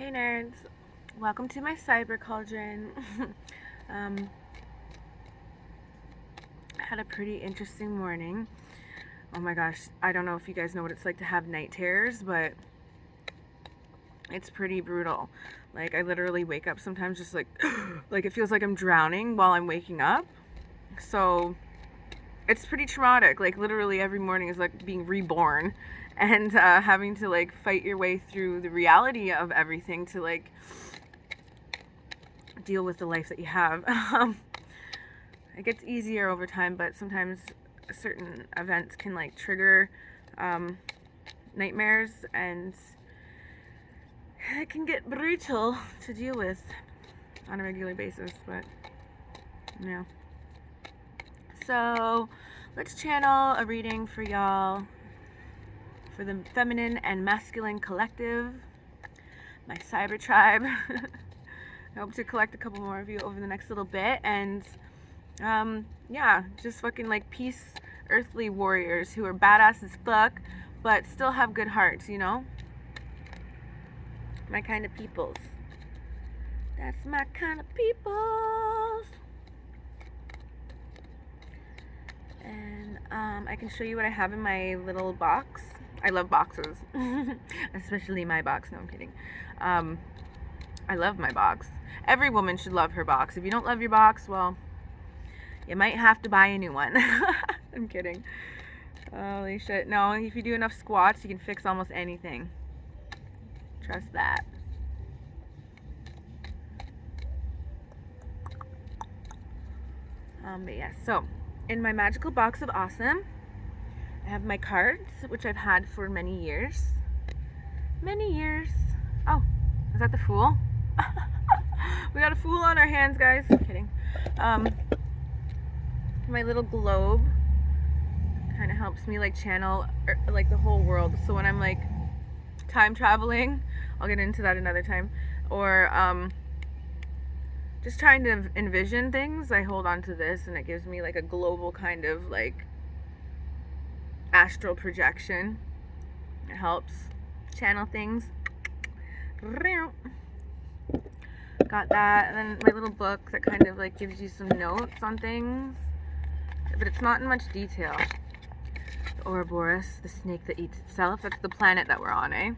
Hey nerds, welcome to my cyber cauldron. I had a pretty interesting morning. Oh my gosh, I don't know if you guys know what it's like to have night terrors, but it's pretty brutal. Like, I literally wake up sometimes just like it feels like I'm drowning while I'm waking up. So it's pretty traumatic. Like, literally every morning is like being reborn and having to like fight your way through the reality of everything to like deal with the life that you have. It gets easier over time, but sometimes certain events can like trigger nightmares, and it can get brutal to deal with on a regular basis. But yeah, so let's channel a reading for y'all for the feminine and masculine collective, my cyber tribe. I hope to collect a couple more of you over the next little bit, and yeah, just fucking like peace earthly warriors who are badass as fuck but still have good hearts, you know? My kind of peoples. That's my kind of peoples. And I can show you what I have in my little box. I love boxes. Especially my box. No, I'm kidding. I love my box. Every woman should love her box. If you don't love your box, well, you might have to buy a new one. I'm kidding. Holy shit. No, if you do enough squats, you can fix almost anything. Trust that. But yeah, so in my magical box of awesome, I have my cards, which I've had for many years. Many years. Oh, is that the Fool? We got a Fool on our hands, guys. I'm kidding. My little globe kind of helps me like channel like the whole world. So when I'm like time traveling, I'll get into that another time, or just trying to envision things, I hold on to this and it gives me like a global kind of like astral projection. It helps channel things. Got that. And then my little book that kind of like gives you some notes on things, but it's not in much detail. The Ouroboros, the snake that eats itself, that's the planet that we're on, eh?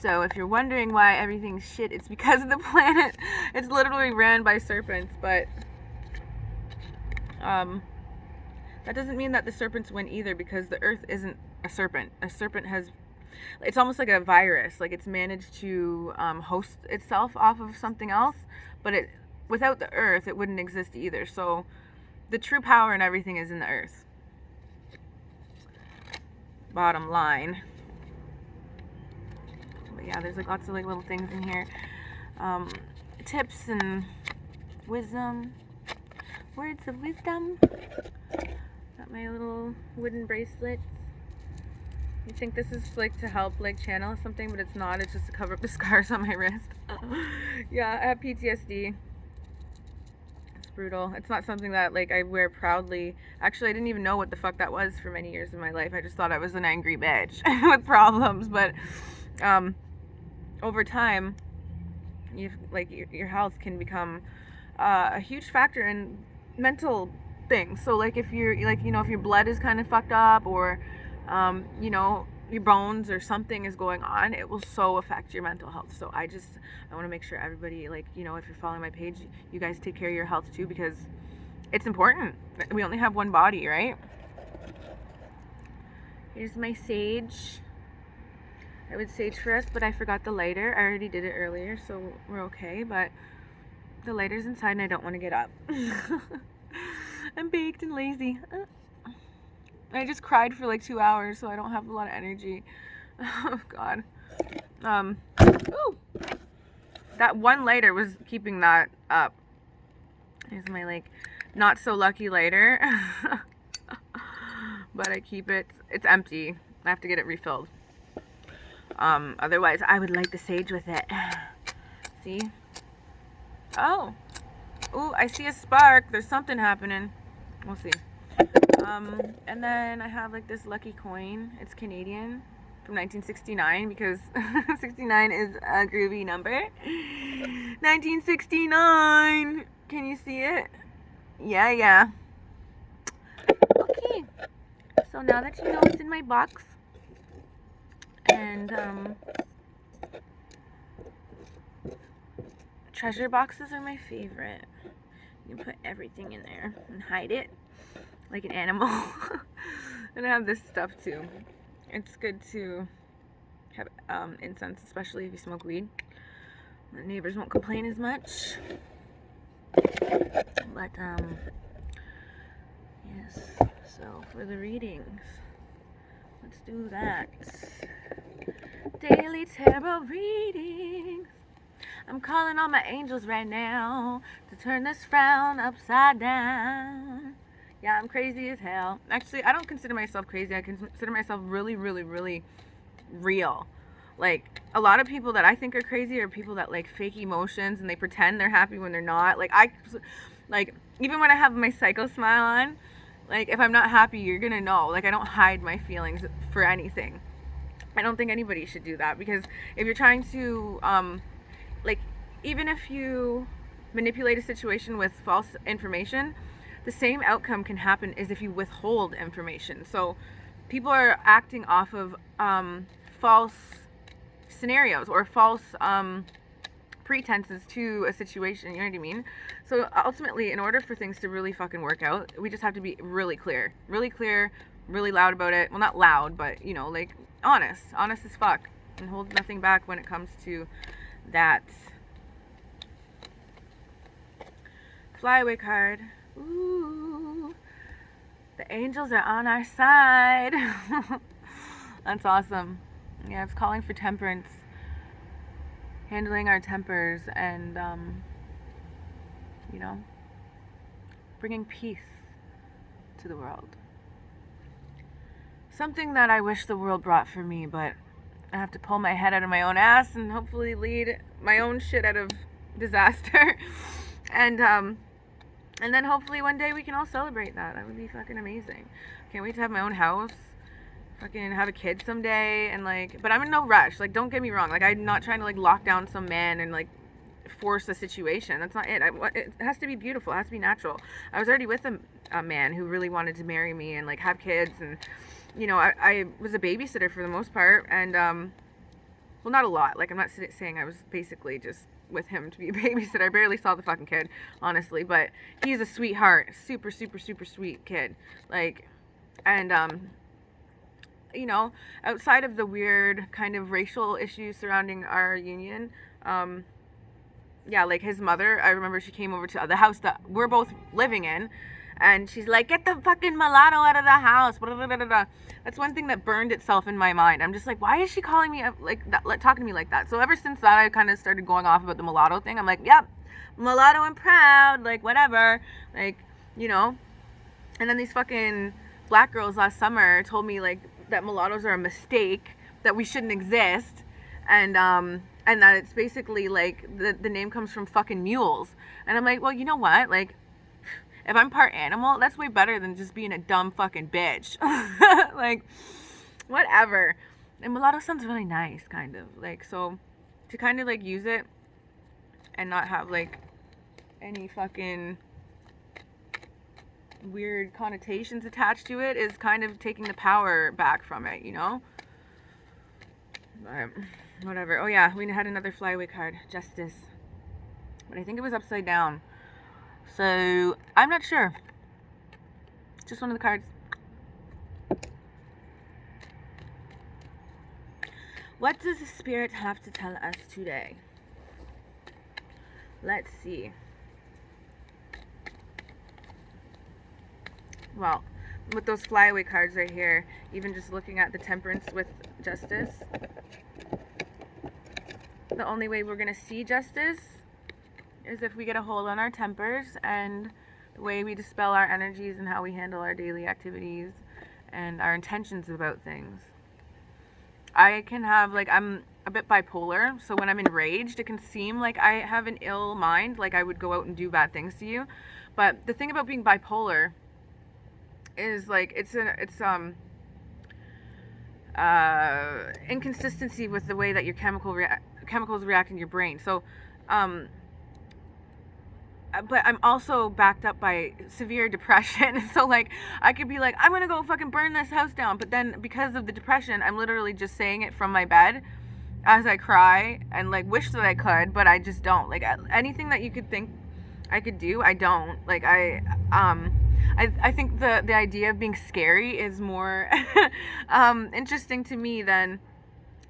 So if you're wondering why everything's shit, it's because of the planet. It's literally ran by serpents, but that doesn't mean that the serpents win either, because the earth isn't a serpent. A serpent has, it's almost like a virus. Like, it's managed to host itself off of something else, but without the earth, it wouldn't exist either. So the true power in everything is in the earth. Bottom line. But yeah, there's like lots of like little things in here. Tips and wisdom. Words of wisdom. Got my little wooden bracelets. You think this is like to help like channel something, but it's not. It's just to cover up the scars on my wrist. Yeah, I have PTSD. It's brutal. It's not something that like I wear proudly. Actually, I didn't even know what the fuck that was for many years of my life. I just thought I was an angry bitch with problems. But over time, your health can become a huge factor in mental things. So like if you're like, you know, if your blood is kind of fucked up, or you know, your bones or something is going on, it will so affect your mental health. So I want to make sure everybody, like, you know, if you're following my page, you guys take care of your health too, because it's important. We only have one body, right? Here's my sage. I would sage for us, but I forgot the lighter. I already did it earlier, so we're okay, but the lighter's inside and I don't want to get up. I'm baked and lazy. I just cried for like 2 hours, so I don't have a lot of energy. Oh god. Ooh. That one lighter was keeping that up. Here's my like not so lucky lighter. But I keep it. It's empty. I have to get it refilled. Otherwise I would light the sage with it. See? Oh. Ooh, I see a spark. There's something happening. We'll see. And then I have like this lucky coin. It's Canadian. from 1969 because 69 is a groovy number. 1969! Can you see it? Yeah. Okay. So now that you know what's in my box, and treasure boxes are my favorite. You can put everything in there and hide it like an animal. And I have this stuff too. It's good to have incense, especially if you smoke weed. The neighbors won't complain as much. But yes. So for the readings, let's do that. Daily tarot readings. I'm calling on my angels right now to turn this frown upside down. Yeah, I'm crazy as hell. Actually, I don't consider myself crazy. I consider myself really, really, really real. Like, a lot of people that I think are crazy are people that like fake emotions and they pretend they're happy when they're not. Like, even when I have my psycho smile on, like, if I'm not happy, you're gonna know. Like, I don't hide my feelings for anything. I don't think anybody should do that, because if you're trying to, like, even if you manipulate a situation with false information, the same outcome can happen as if you withhold information. So people are acting off of false scenarios or false pretenses to a situation, you know what I mean? So ultimately, in order for things to really fucking work out, we just have to be really clear, really loud about it. Well, not loud, but, you know, like, honest as fuck, and hold nothing back when it comes to that. Flyaway card. Ooh, the angels are on our side. That's awesome. Yeah, it's calling for temperance, handling our tempers, and you know, bringing peace to the world. Something that I wish the world brought for me, but I have to pull my head out of my own ass and hopefully lead my own shit out of disaster. And then hopefully one day we can all celebrate that. That would be fucking amazing. Can't wait to have my own house. Fucking have a kid someday, and like, but I'm in no rush. Like, don't get me wrong. Like, I'm not trying to like lock down some man and like force a situation. That's not it. It has to be beautiful. It has to be natural. I was already with a man who really wanted to marry me and like have kids, and you know, I was a babysitter for the most part, and well, not a lot. Like, I'm not saying I was basically just with him to be a babysitter. I barely saw the fucking kid, honestly, but he's a sweetheart. Super sweet kid. Like, and you know, outside of the weird kind of racial issues surrounding our union, yeah, like his mother, I remember she came over to the house that we're both living in, and she's like, get the fucking mulatto out of the house. That's one thing that burned itself in my mind. I'm just like, why is she calling me like that, talking to me like that? So ever since that, I kind of started going off about the mulatto thing. I'm like, yep, mulatto and proud, like whatever, like, you know. And then these fucking black girls last summer told me like that mulattoes are a mistake, that we shouldn't exist, and that it's basically like the name comes from fucking mules. And I'm like, well, you know what, like, if I'm part animal, that's way better than just being a dumb fucking bitch. Like, whatever. And mulatto sounds really nice, kind of. Like, so to kind of like use it and not have like any fucking weird connotations attached to it is kind of taking the power back from it, you know? But whatever. Oh yeah, we had another flyaway card, Justice. But I think it was upside down. So, I'm not sure. Just one of the cards. What does the spirit have to tell us today? Let's see. Well, with those flyaway cards right here, even just looking at the temperance with justice, the only way we're going to see justice is if we get a hold on our tempers and the way we dispel our energies and how we handle our daily activities and our intentions about things. I can have, like, I'm a bit bipolar, so when I'm enraged, it can seem like I have an ill mind, like I would go out and do bad things to you. But the thing about being bipolar is, like, it's inconsistency with the way that your chemicals react in your brain. So, but I'm also backed up by severe depression. So like I could be like, I'm gonna go fucking burn this house down, but then because of the depression, I'm literally just saying it from my bed as I cry and like wish that I could, but I just don't. Like anything that you could think I could do, I don't. Like I think the idea of being scary is more interesting to me than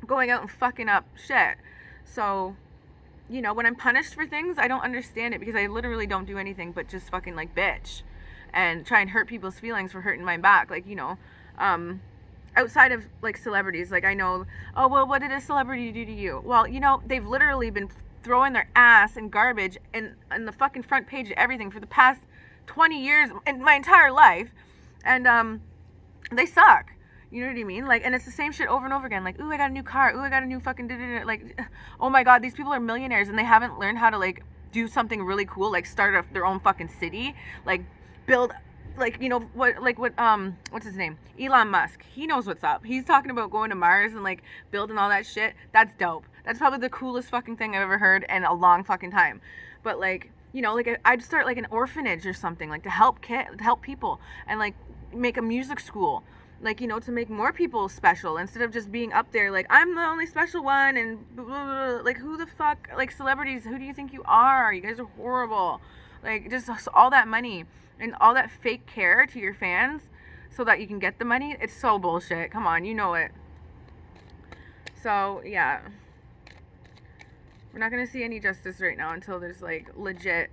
going out and fucking up shit. So, you know, when I'm punished for things, I don't understand it because I literally don't do anything but just fucking like bitch and try and hurt people's feelings for hurting my back. Like, you know, outside of like celebrities, like I know, oh, well, what did a celebrity do to you? Well, you know, they've literally been throwing their ass in garbage in the fucking front page of everything for the past 20 years in my entire life. And, they suck. You know what I mean? Like, and it's the same shit over and over again. Like, ooh, I got a new car. Ooh, I got a new fucking like, oh my god, these people are millionaires and they haven't learned how to like do something really cool, like start their own fucking city, like build, like, you know what's his name? Elon Musk. He knows what's up. He's talking about going to Mars and like building all that shit. That's dope. That's probably the coolest fucking thing I've ever heard in a long fucking time. But like, you know, like I'd start like an orphanage or something, like to help people, and like make a music school. Like, you know, to make more people special instead of just being up there like I'm the only special one and blah, blah, blah. Like who the fuck, like celebrities, who do you think you are? You guys are horrible. Like just all that money and all that fake care to your fans so that you can get the money. It's so bullshit. Come on, you know it. So yeah, we're not gonna see any justice right now until there's like legit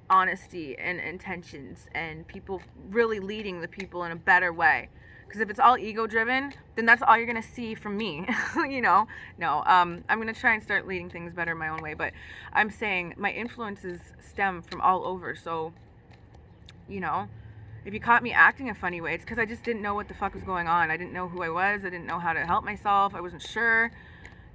honesty and intentions and people really leading the people in a better way. Because if it's all ego driven, then that's all you're gonna see from me. You know, no, I'm gonna try and start leading things better my own way, but I'm saying my influences stem from all over. So, you know, if you caught me acting a funny way, it's because I just didn't know what the fuck was going on. I didn't know who I was. I didn't know how to help myself. I wasn't sure,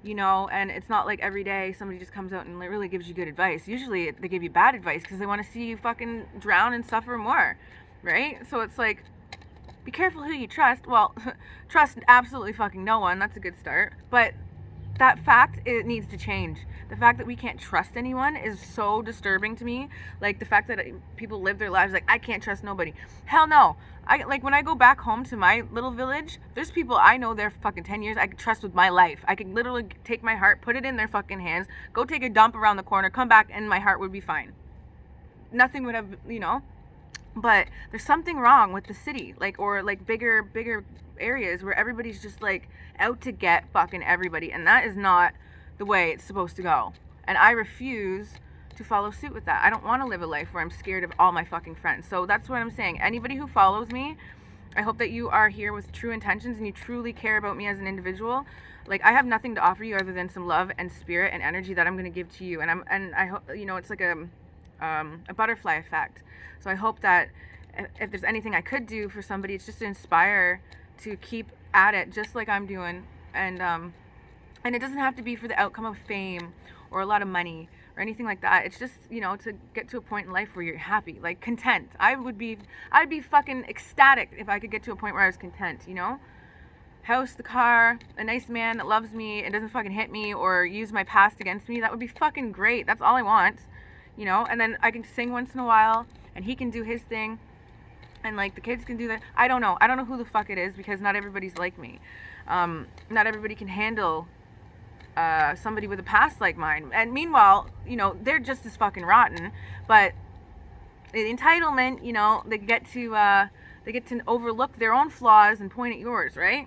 you know. And it's not like every day somebody just comes out and really gives you good advice. Usually they give you bad advice because they want to see you fucking drown and suffer more, right? So it's like, be careful who you trust. Well, trust absolutely fucking no one. That's a good start. But that fact, it needs to change. The fact that we can't trust anyone is so disturbing to me. Like the fact that people live their lives like, I can't trust nobody. Hell no. Like when I go back home to my little village, there's people I know there for fucking 10 years I could trust with my life. I could literally take my heart, put it in their fucking hands, go take a dump around the corner, come back, and my heart would be fine. Nothing would have, you know. But there's something wrong with the city, like, or like bigger areas where everybody's just like out to get fucking everybody, and that is not the way it's supposed to go. And I refuse to follow suit with that. I don't want to live a life where I'm scared of all my fucking friends. So that's what I'm saying. Anybody who follows me, I hope that you are here with true intentions and you truly care about me as an individual. Like, I have nothing to offer you other than some love and spirit and energy that I'm going to give to you. And I hope, you know, it's like a butterfly effect. So I hope that if there's anything I could do for somebody, it's just to inspire to keep at it just like I'm doing. And it doesn't have to be for the outcome of fame or a lot of money or anything like that. It's just, you know, to get to a point in life where you're happy, like content. I'd be fucking ecstatic if I could get to a point where I was content, you know? House, the car, a nice man that loves me and doesn't fucking hit me or use my past against me. That would be fucking great. That's all I want, you know? And then I can sing once in a while and he can do his thing and like the kids can do that. I don't know who the fuck it is because not everybody's like me. Not everybody can handle somebody with a past like mine. And meanwhile, you know, they're just as fucking rotten, but the entitlement, you know, they get to overlook their own flaws and point at yours, right?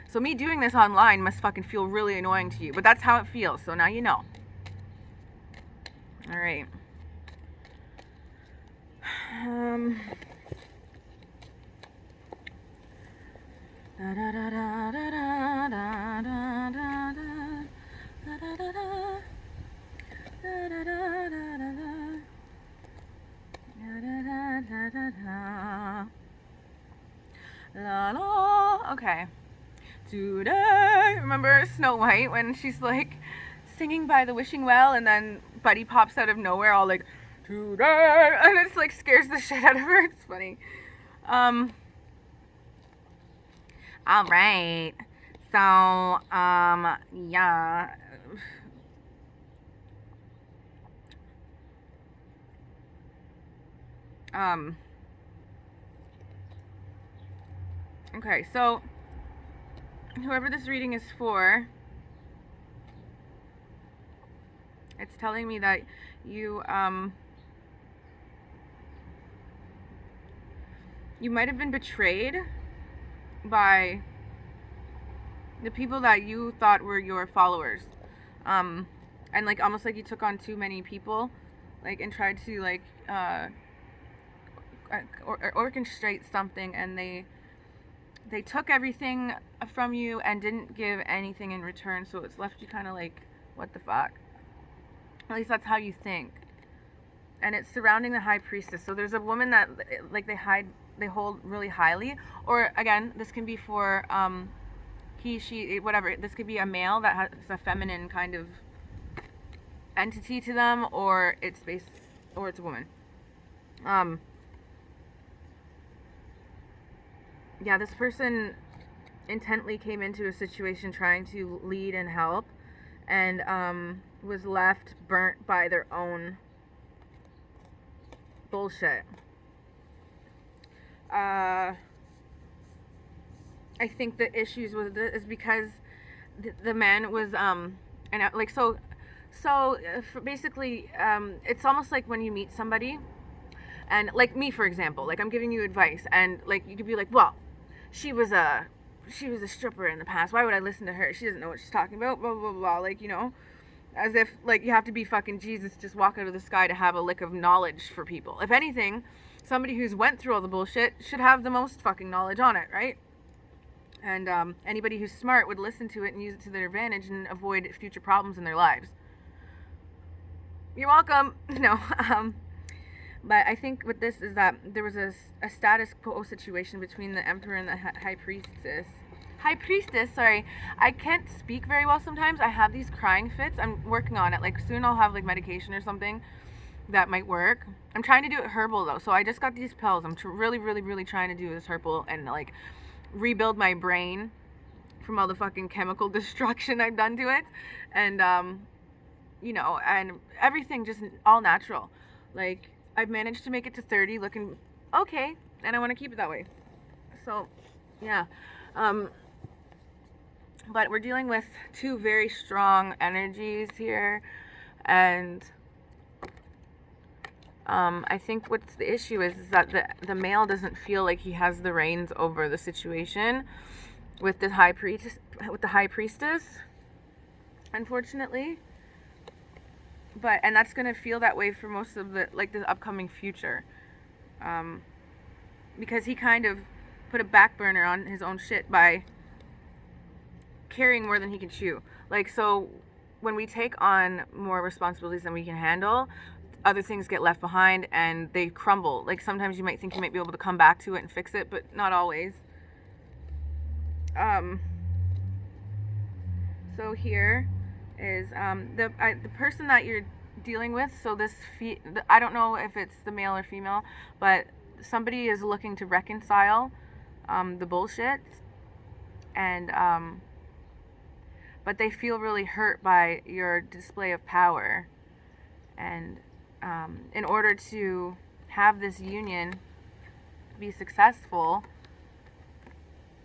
So me doing this online must fucking feel really annoying to you, but that's how it feels. So now you know. All right. Okay. Today, remember Snow White when she's like singing by the wishing well and then Buddy pops out of nowhere all like, today, and it's like scares the shit out of her. It's funny. All right. So, yeah. Okay, so whoever this reading is for, it's telling me that you might have been betrayed by the people that you thought were your followers. And like almost like you took on too many people, like, and tried to like orchestrate something, and they took everything from you and didn't give anything in return, so it's left you kind of like, what the fuck? At least that's how you think. And it's surrounding the high priestess. So there's a woman that like they hold really highly, or again, this can be for he, she, whatever. This could be a male that has a feminine kind of entity to them, or it's a woman. Yeah, this person intently came into a situation trying to lead and help, and was left burnt by their own bullshit. I think the issues with it is because the man was and like so basically it's almost like when you meet somebody, and like me, for example, like I'm giving you advice, and like you could be like, well, she was a stripper in the past, why would I listen to her, she doesn't know what she's talking about, blah blah blah, like, you know, as if like you have to be fucking Jesus, just walk out of the sky to have a lick of knowledge for people. If anything, somebody who's went through all the bullshit should have the most fucking knowledge on it, right? And anybody who's smart would listen to it and use it to their advantage and avoid future problems in their lives. You're welcome. No. But I think with this is that there was a status quo situation between the emperor and the high priestess. High priestess, sorry. I can't speak very well sometimes. I have these crying fits. I'm working on it. Like soon I'll have like medication or something that might work. I'm trying to do it herbal though. So I just got these pills. I'm really trying to do this herbal and like rebuild my brain from all the fucking chemical destruction I've done to it, and you know, and everything just all natural. Like I've managed to make it to 30 looking okay, and I want to keep it that way. So yeah, but we're dealing with two very strong energies here, and I think what's the issue is that the male doesn't feel like he has the reins over the situation with the high priestess, unfortunately. And that's gonna feel that way for most of the upcoming future, because he kind of put a back burner on his own shit by carrying more than he can chew. Like, so when we take on more responsibilities than we can handle, other things get left behind and they crumble. Like sometimes you might think you might be able to come back to it and fix it, but not always. So here is the person that you're dealing with. So this I don't know if it's the male or female, but somebody is looking to reconcile the bullshit, and but they feel really hurt by your display of power, and in order to have this union be successful,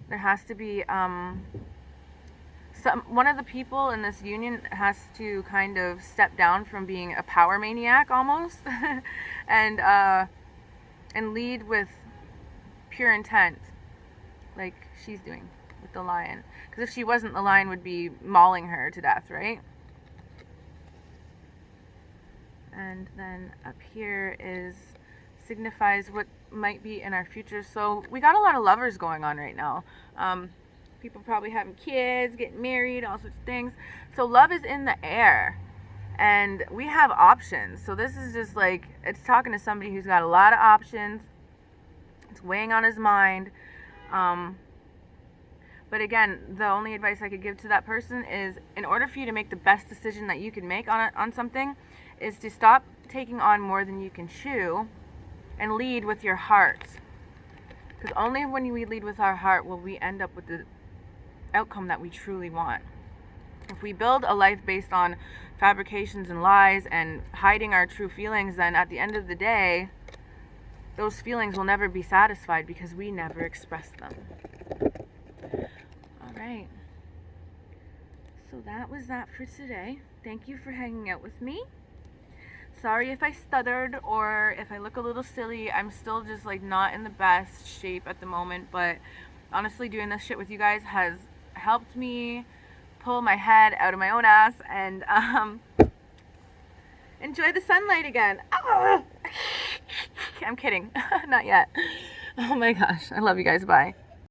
there has to be one of the people in this union has to kind of step down from being a power maniac almost, and lead with pure intent, like she's doing with the lion. Because if she wasn't, the lion would be mauling her to death, right? And then up here signifies what might be in our future. So we got a lot of lovers going on right now. People probably having kids, getting married, all sorts of things. So love is in the air, and we have options. So this is just like, it's talking to somebody who's got a lot of options. It's weighing on his mind. But again, the only advice I could give to that person is, in order for you to make the best decision that you can make on something, is to stop taking on more than you can chew and lead with your heart. Because only when we lead with our heart will we end up with the outcome that we truly want. If we build a life based on fabrications and lies and hiding our true feelings, then at the end of the day, those feelings will never be satisfied because we never express them. All right. So that was that for today. Thank you for hanging out with me. Sorry if I stuttered or if I look a little silly. I'm still just like not in the best shape at the moment, but honestly doing this shit with you guys has helped me pull my head out of my own ass and enjoy the sunlight again. I'm kidding. Not yet. Oh my gosh. I love you guys. Bye.